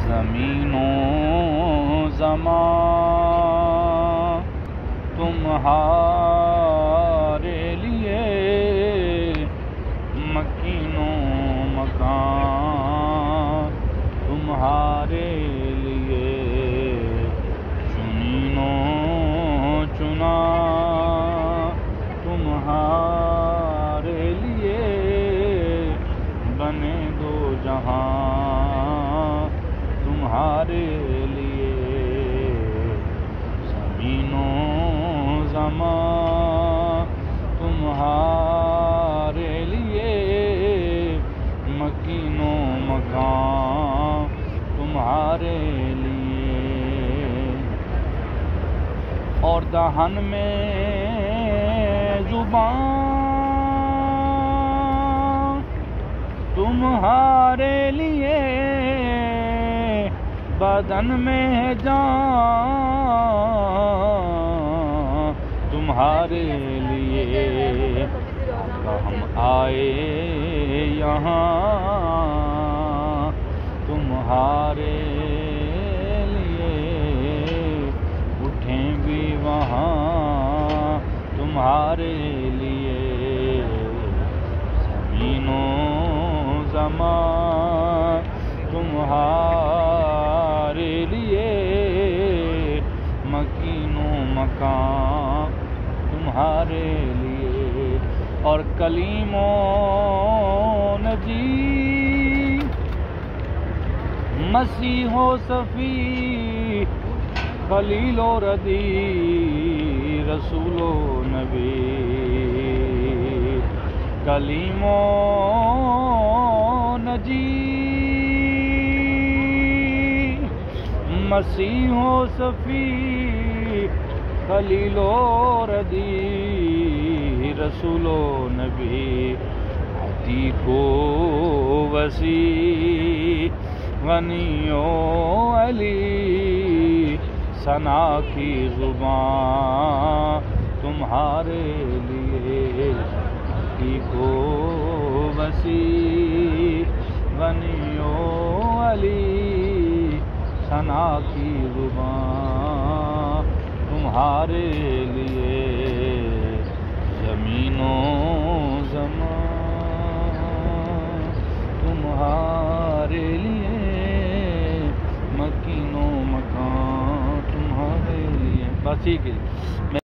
زمینوں زمان تمہارے لیے، مکینوں مکان تمہارے لیے، چنینوں چنا تمہارے لیے، بنے دو جہاں تمہارے لیے، زمینوں زمان تمہارے لیے، مکینوں مکان تمہارے لیے، اور دہن میں زبان تمہارے لیے، بدن میں جان تمہارے لیے، ہم آئے یہاں تمہارے لیے، اٹھیں بھی وہاں تمہارے لیے، زمینوں زمان تمہارے لیے، مکینوں مکان تمہارے لیے، اور کلیم و نجی، مسیح و صفی، خلیل و ردی، رسول و نبی، کلیم و نجی، مسیح و صفی، خلیل و ردی، رسول و نبی، عتیق و وسیع، غنی و علی، ثنا کی زبان تمہارے لیے، عتیق و وسیع، غنی و علی، ثنا کی زبان تمہارے لیے، زمینوں زمان تمہارے لیے، مکینوں مکان تمہارے لیے۔ بس ٹھیک ہے۔